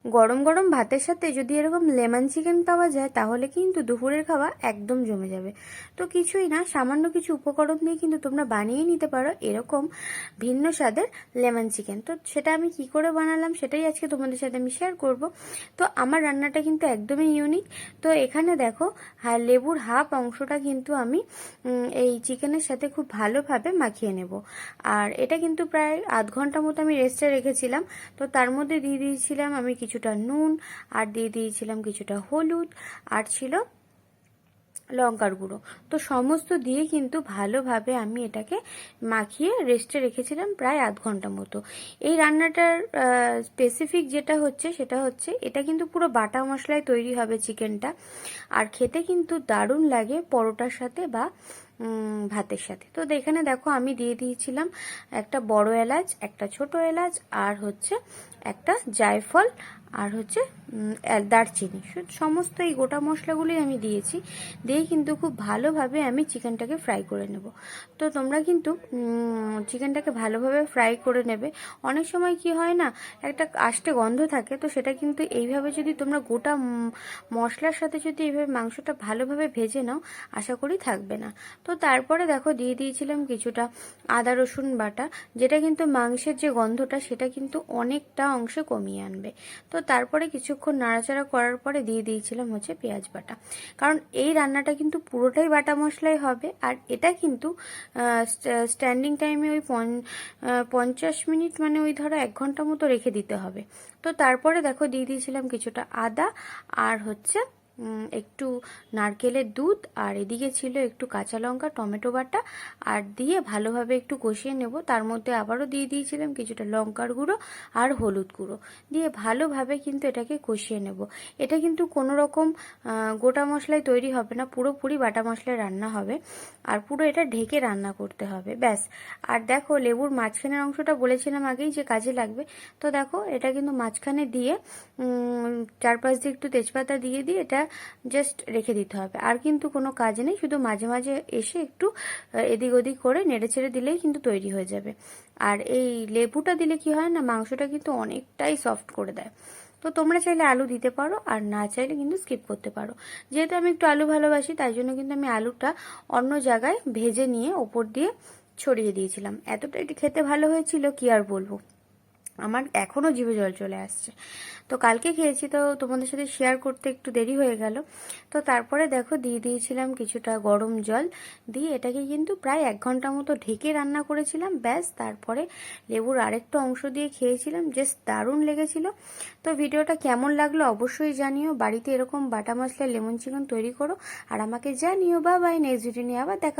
গরম গরম ভাতের সাথে যদি এরকম লেমন চিকেন পাওয়া যায় তাহলে কিন্তু দুপুরের খাওয়া একদম জমে যাবে। তো কিছুই না, সামান্য কিছু উপকরণ দিয়ে কিন্তু তোমরা বানিয়ে নিতে পারো এরকম ভিন্ন স্বাদের লেমন চিকেন। তো সেটা আমি কি করে বানালাম সেটাই আজকে তোমাদের সাথে আমি শেয়ার করব। তো আমার রান্নাটা কিন্তু একদমই ইউনিক। তো এখানে দেখো, লেবুর হাফ অংশটা কিন্তু আমি এই চিকেনের সাথে খুব ভালোভাবে মাখিয়ে নেব। আর এটা কিন্তু প্রায় আধ ঘন্টা মতো আমি রেস্টে রেখেছিলাম। তো তার মধ্যে দিয়ে দিয়েছিলাম আমি কিছুটা নুন, আর দিয়ে দিয়েছিলাম কিছুটা হলুদ, আর ছিল লঙ্কার গুঁড়ো। তো সমস্ত দিয়ে কিন্তু ভালোভাবে আমি এটাকে মাখিয়ে রেস্টে রেখেছিলাম প্রায় আধ ঘন্টা মতো। এই রান্নাটার স্পেসিফিক যেটা হচ্ছে সেটা হচ্ছে এটা কিন্তু পুরো বাটা মশলায় তৈরি হবে চিকেনটা, আর খেতে কিন্তু দারুণ লাগে পরোটার সাথে বা ভাতের সাথে। তো এখানে দেখো আমি দিয়ে দিয়েছিলাম একটা বড় এলাচ, একটা ছোট এলাচ, আর হচ্ছে একটা জায়ফল, আর হচ্ছে দারচিনি। সমস্ত এই গোটা মশলাগুলি আমি দিয়েছি, দিয়ে কিন্তু খুব ভালোভাবে আমি চিকেনটাকে ফ্রাই করে নেব। তো তোমরা কিন্তু চিকেনটাকে ভালোভাবে ফ্রাই করে নেবে। অনেক সময় কি হয় না, একটা আষ্টে গন্ধ থাকে, তো সেটা কিন্তু এইভাবে যদি তোমরা গোটা মশলার সাথে যদি এইভাবে মাংসটা ভালোভাবে ভেজে নাও, আশা করি থাকবে না। তো তারপরে দেখো দিয়ে দিয়েছিলাম কিছুটা আদা রসুন বাটা, যেটা কিন্তু মাংসের যে গন্ধটা সেটা কিন্তু অনেকটা অংশে কমিয়ে আনবে। তো তারপরে কিছুক্ষণ নাড়াচাড়া করার পরে দিয়ে দিয়েছিলাম হচ্ছে পেঁয়াজ বাটা, কারণ এই রান্নাটা কিন্তু পুরোটাই বাটা মশলাই হবে। আর এটা কিন্তু স্ট্যান্ডিং টাইমে ওই 50 মিনিট, মানে ওই ধরো 1 ঘন্টা মতো রেখে দিতে হবে। তো তারপরে দেখো দিয়ে দিয়েছিলাম কিছুটা আদা, আর হচ্ছে একটু নারকেলের দুধ, আর এদিকে ছিল একটু কাঁচা লঙ্কা, টমেটো বাটা, আর দিয়ে ভালোভাবে একটু কষিয়ে নেব। তার মধ্যে আবারও দিয়ে দিয়েছিলাম কিছুটা লঙ্কার গুঁড়ো আর হলুদ গুঁড়ো, দিয়ে ভালোভাবে কিন্তু এটাকে কষিয়ে নেব। এটা কিন্তু কোনো রকম গোটা মশলায় তৈরি হবে না, পুরোপুরি বাটা মশলায় রান্না হবে, আর পুরো এটা ঢেকে রান্না করতে হবে, ব্যাস। আর দেখো লেবুর মাঝখানের অংশটা বলেছিলাম আগেই যে কাজে লাগবে। তো দেখো এটা কিন্তু মাঝখানে দিয়ে চারপাশ দিয়ে একটু তেজপাতা দিয়ে দিয়ে এটা জাস্ট রেখে দিতে হবে। আর কিন্তু কোনো কাজ নেই, শুধু মাঝে মাঝে এসে একটু এদিক ওদিক করে নেড়ে ছেড়ে দিলেই কিন্তু তৈরি হয়ে যাবে। আর এই লেবুটা দিলে কি হয় না, মাংসটা কিন্তু অনেকটাই সফট করে দেয়। তো তোমরা চাইলে আলু দিতে পারো, আর না চাইলে কিন্তু স্কিপ করতে পারো। যেহেতু আমি একটু আলু ভালোবাসি, তাই জন্য কিন্তু আমি আলুটা অন্য জায়গায় ভেজে নিয়ে ওপর দিয়ে ছড়িয়ে দিয়েছিলাম। এতটা এটি খেতে ভালো হয়েছিল কি আর বলবো, আমার এখনো জিভে জল চলে আসছে। তো কালকে খেয়েছি, তো তোমাদের সাথে শেয়ার করতে একটু দেরি হয়ে গেল। তো তারপরে দেখো দিয়ে দিয়েছিলাম কিছুটা গরম জল, দিয়ে এটাকে কিন্তু প্রায় 1 ঘন্টা মতো ঢেকে রান্না করেছিলাম, ব্যাস। তারপরে লেবুর আরেকটা অংশ দিয়ে খেয়েছিলাম, জাস্ট দারুণ লেগেছিল। তো ভিডিওটা কেমন লাগলো অবশ্যই জানিও, বাড়িতে এরকম বাটা মশলা লেমন চিকেন তৈরি করো আর আমাকে জানিও। বাই বাই, নেক্সট ভিডিও নিয়ে আবার দেখা।